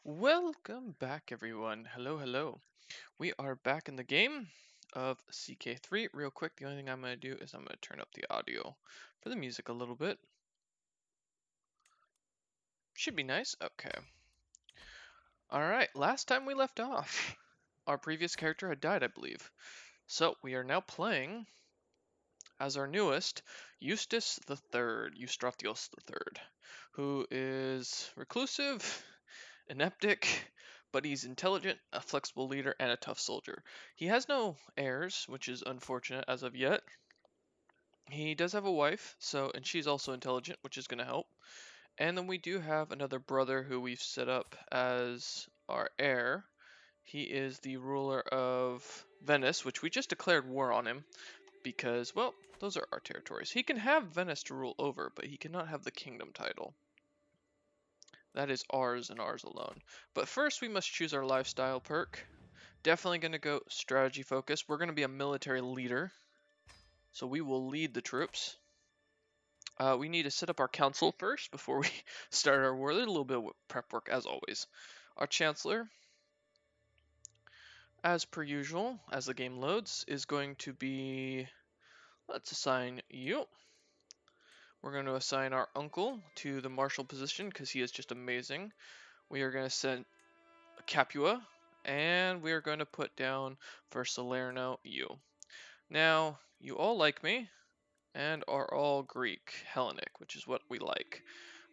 Welcome back, everyone. Hello, hello. We are back in the game of CK3. Real quick, the only thing I'm going to do is I'm going to turn up the audio for the music a little bit. Should be nice. Okay. Alright, last time we left off, our previous character had died, I believe. So, we are now playing as our newest, Eustace III, Eustratios III, who is reclusive, ineptic, but he's intelligent, a flexible leader, and a tough soldier. He has no heirs, which is unfortunate as of yet. He does have a wife, and she's also intelligent, which is going to help. And then we do have another brother who we've set up as our heir. He is the ruler of Venice, which we just declared war on him because, well, those are our territories. He can have Venice to rule over, but he cannot have the kingdom title. That is ours and ours alone. But first we must choose our lifestyle perk. Definitely going to go strategy focus. We're going to be a military leader. So we will lead the troops. We need to set up our council first before we start our war. There's a little bit of prep work as always. Our chancellor, as per usual, as the game loads, is going to be, let's assign you. We're going to assign our uncle to the marshal position because he is just amazing. We are going to send Capua, and we are going to put down for Salerno you. Now, you all like me, and are all Greek, Hellenic, which is what we like.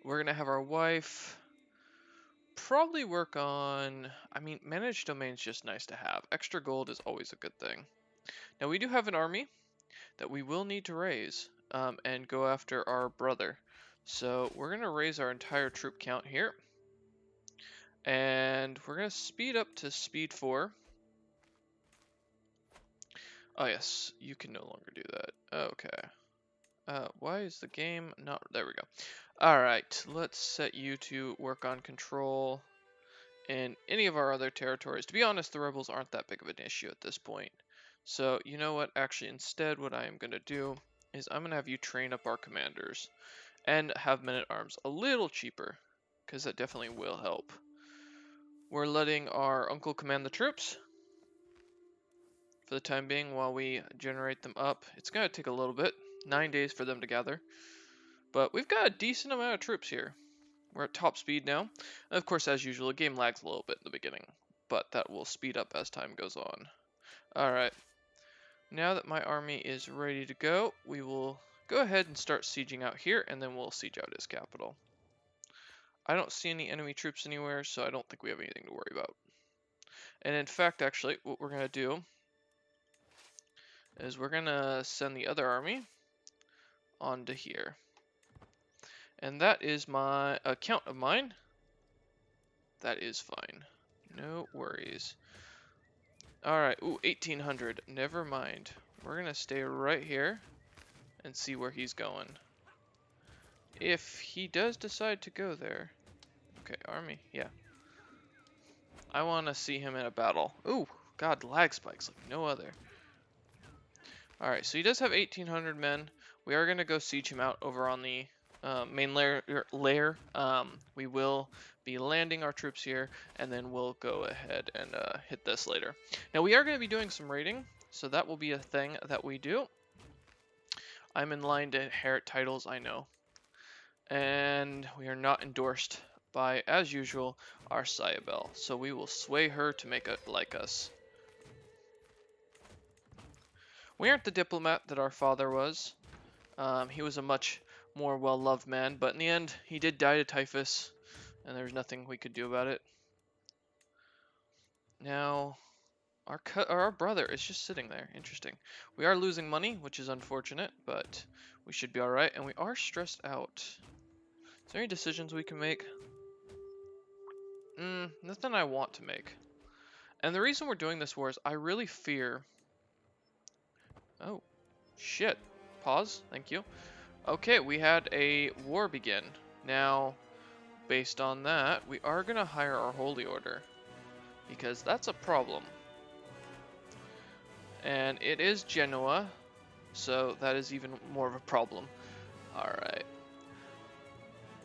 We're going to have our wife probably work on, managed domain's just nice to have. Extra gold is always a good thing. Now, we do have an army that we will need to raise and go after our brother. So we're going to raise our entire troop count here. And we're going to speed up to speed 4. Oh yes, you can no longer do that. Okay. Why is the game not... There we go. Alright, let's set you to work on control in any of our other territories. To be honest, the rebels aren't that big of an issue at this point. So, you know what? Actually, instead, what I am going to do is I'm going to have you train up our commanders and have men-at-arms a little cheaper, because that definitely will help. We're letting our uncle command the troops for the time being while we generate them up. It's going to take a little bit, 9 days for them to gather. But we've got a decent amount of troops here. We're at top speed now. And of course, as usual, the game lags a little bit in the beginning, but that will speed up as time goes on. Alright, now that my army is ready to go, we will go ahead and start sieging out here, and then we'll siege out his capital. I don't see any enemy troops anywhere, so I don't think we have anything to worry about. And in fact, actually, what we're going to do is we're going to send the other army onto here. And that is my account of mine. That is fine. No worries. Alright, ooh, 1800. Never mind. We're going to stay right here and see where he's going. If he does decide to go there. Okay, army, yeah. I want to see him in a battle. Ooh, god, lag spikes like no other. Alright, so he does have 1800 men. We are going to go siege him out over on the main lair. We will be landing our troops here, and then we'll go ahead and hit this later. Now, we are going to be doing some raiding, so that will be a thing that we do. I'm in line to inherit titles, I know. And we are not endorsed by, as usual, our Sayabel. So we will sway her to make it like us. We aren't the diplomat that our father was. He was a much more well-loved man, but in the end, he did die to typhus, and there's nothing we could do about it. Now, our brother is just sitting there. Interesting. We are losing money, which is unfortunate, but we should be alright, and we are stressed out. Is there any decisions we can make? Nothing I want to make. And the reason we're doing this war is I really fear... Oh, shit. Pause. Thank you. Okay, we had a war begin. Now, based on that, we are going to hire our Holy Order, because that's a problem. And it is Genoa, so that is even more of a problem. Alright.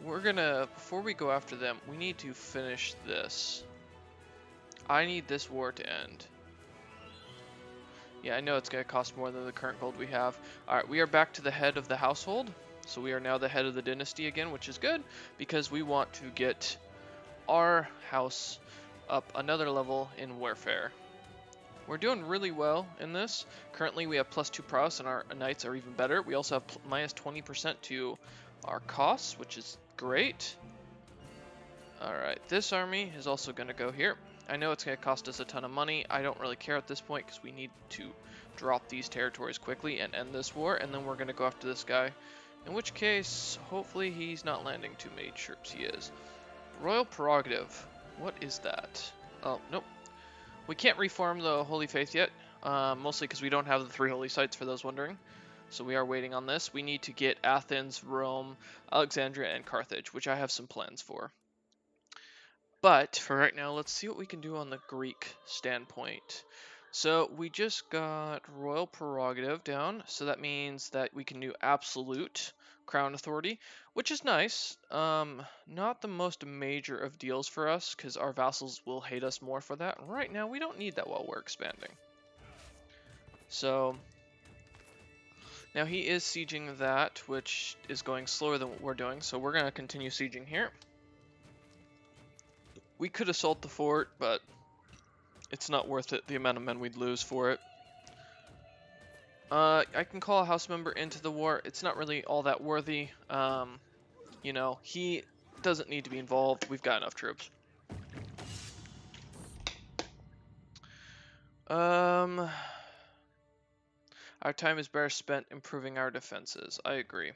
we're gonna, before we go after them, we need to finish this. I need this war to end. Yeah, I know it's gonna cost more than the current gold we have. Alright, we are back to the head of the household. So we are now the head of the dynasty again, which is good, because we want to get our house up another level in warfare. We're doing really well in this. Currently we have +2 prowess and our knights are even better. We also have minus 20% to our costs, which is great. Alright, this army is also going to go here. I know it's going to cost us a ton of money. I don't really care at this point because we need to drop these territories quickly and end this war, and then we're going to go after this guy. In which case, hopefully he's not landing too many troops. He is. Royal Prerogative. What is that? Oh, nope. We can't reform the Holy Faith yet, mostly because we don't have the 3 holy sites for those wondering. So we are waiting on this. We need to get Athens, Rome, Alexandria, and Carthage, which I have some plans for. But for right now, let's see what we can do on the Greek standpoint. So we just got Royal Prerogative down, so that means that we can do absolute crown authority, which is nice. Not the most major of deals for us, because our vassals will hate us more for that. Right now, we don't need that while we're expanding. So now he is sieging that, which is going slower than what we're doing, so we're going to continue sieging here. We could assault the fort, but it's not worth it, the amount of men we'd lose for it. I can call a house member into the war. It's not really all that worthy. You know, he doesn't need to be involved. We've got enough troops. Our time is better spent improving our defenses. I agree.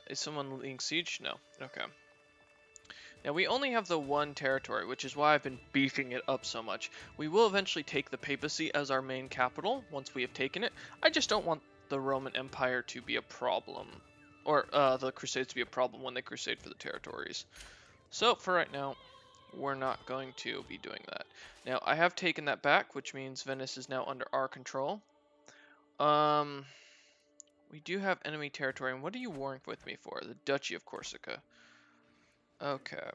Is someone leading siege? No. Okay. Now, we only have the 1 territory, which is why I've been beefing it up so much. We will eventually take the papacy as our main capital once we have taken it. I just don't want the Roman Empire to be a problem, or the Crusades to be a problem when they crusade for the territories. So, for right now, we're not going to be doing that. Now, I have taken that back, which means Venice is now under our control. We do have enemy territory, and what are you warring with me for? The Duchy of Corsica. Okay.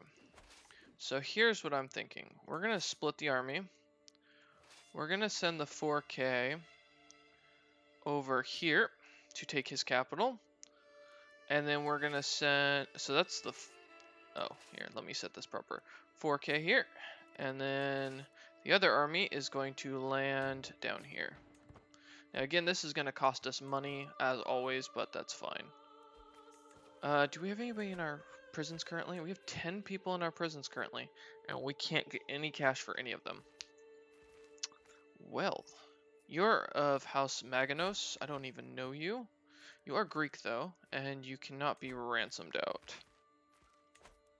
So here's what I'm thinking. We're going to split the army. We're going to send the 4K over here to take his capital. And then we're going to send... So that's the... Oh, here, let me set this proper. 4K here. And then the other army is going to land down here. Now again, this is going to cost us money, as always, but that's fine. Do we have anybody in our prisons currently? We have 10 people in our prisons currently, and we can't get any cash for any of them. Well, you're of House Maganos. I don't even know you. You are Greek, though, and you cannot be ransomed out.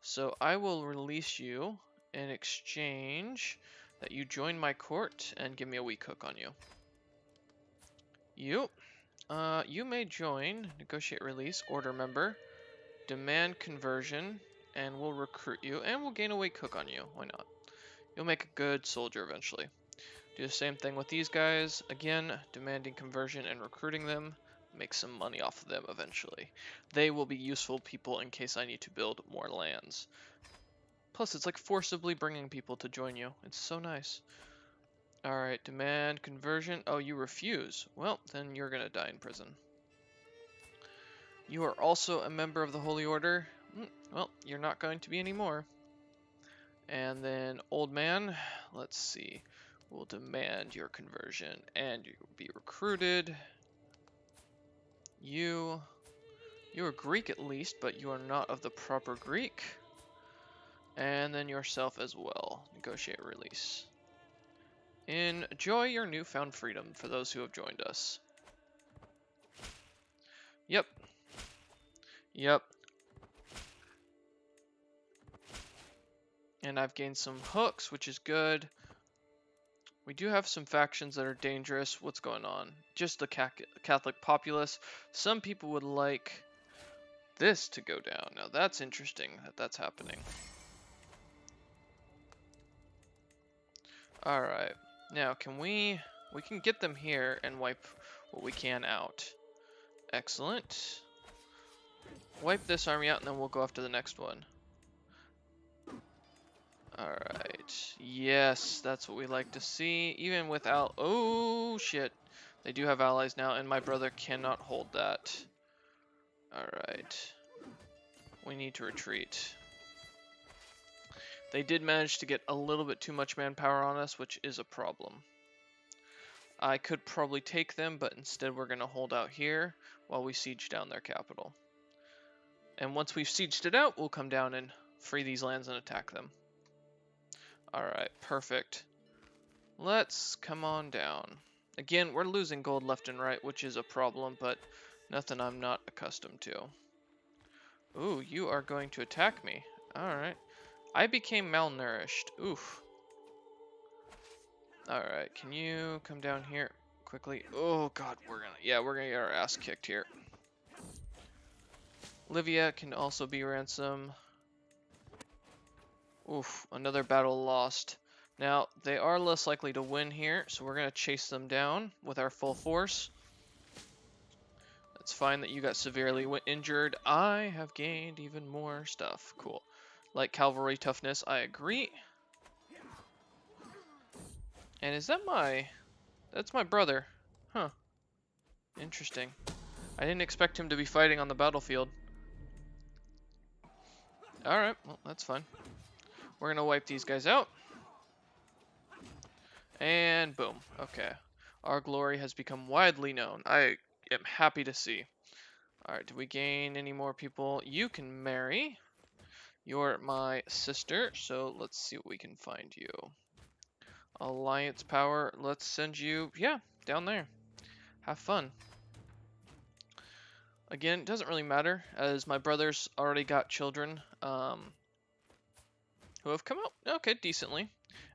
So I will release you in exchange that you join my court and give me a weak hook on you. You may join, negotiate release, order member, demand conversion, and we'll recruit you, and we'll gain a weak hook on you. Why not? You'll make a good soldier eventually. Do the same thing with these guys. Again, demanding conversion and recruiting them. Make some money off of them eventually. They will be useful people in case I need to build more lands. Plus, it's like forcibly bringing people to join you. It's so nice. Alright, demand conversion. Oh, you refuse. Well, then you're gonna die in prison. You are also a member of the Holy Order. Well, you're not going to be anymore. And then, old man, let's see. We'll demand your conversion, and you will be recruited. You are Greek at least, but you are not of the proper Greek. And then yourself as well. Negotiate release. Enjoy your newfound freedom for those who have joined us. Yep. Yep. And I've gained some hooks, which is good. We do have some factions that are dangerous. What's going on? Just the Catholic populace. Some people would like this to go down. Now that's interesting that that's happening. Alright. Now we can get them here and wipe what we can out. Excellent. wipe this army out, and then we'll go after the next one. Alright. Yes, that's what we like to see. Even without... Oh, shit. They do have allies now, and my brother cannot hold that. Alright. We need to retreat. They did manage to get a little bit too much manpower on us, which is a problem. I could probably take them, but instead we're going to hold out here while we siege down their capital. And once we've sieged it out, we'll come down and free these lands and attack them. Alright, perfect. Let's come on down. Again, we're losing gold left and right, which is a problem, but nothing I'm not accustomed to. Ooh, you are going to attack me. Alright. I became malnourished. Oof. Alright, can you come down here quickly? Oh god, we're gonna get our ass kicked here. Livia can also be ransom. Oof, another battle lost. Now, they are less likely to win here, so we're gonna chase them down with our full force. It's fine that you got severely injured. I have gained even more stuff. Cool. Light cavalry toughness, I agree. And is that that's my brother. Huh. Interesting. I didn't expect him to be fighting on the battlefield. Alright, well, that's fine. We're gonna wipe these guys out. And boom. Okay. Our glory has become widely known. I am happy to see. Alright, do we gain any more people? You can marry. You're my sister, so let's see what we can find you. Alliance power, let's send you, yeah, down there. Have fun. Again, it doesn't really matter, as my brother's already got children who have come out, okay, decently.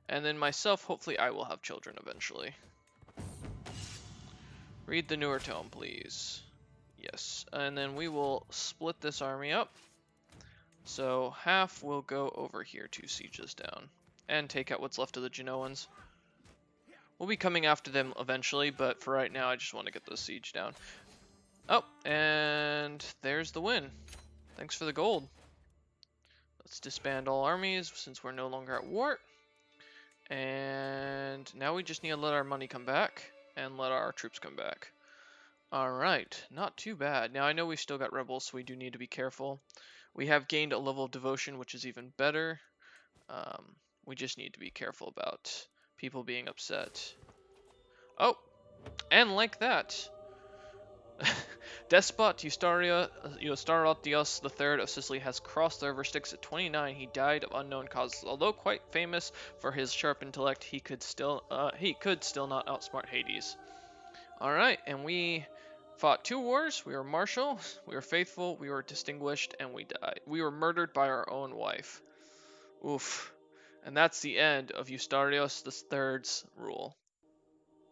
And then myself, hopefully I will have children eventually. Read the newer tome, please. Yes, and then we will split this army up. So half will go over here to siege this down and take out what's left of the Genoans. We'll be coming after them eventually, but for right now I just want to get the siege down. Oh, and there's the win. Thanks for the gold. Let's disband all armies since we're no longer at war. And now we just need to let our money come back and let our troops come back. Alright, not too bad. Now I know we've still got rebels, so we do need to be careful. We have gained a level of devotion, which is even better. We just need to be careful about people being upset. Oh, and like that, Despot Eustariotios III of Sicily has crossed the river Styx at 29. He died of unknown causes. Although quite famous for his sharp intellect, he could still not outsmart Hades. All right, and we fought 2 wars. We were martial, we were faithful, we were distinguished, and we died. We were murdered by our own wife. Oof. And that's the end of Eustarios III's rule.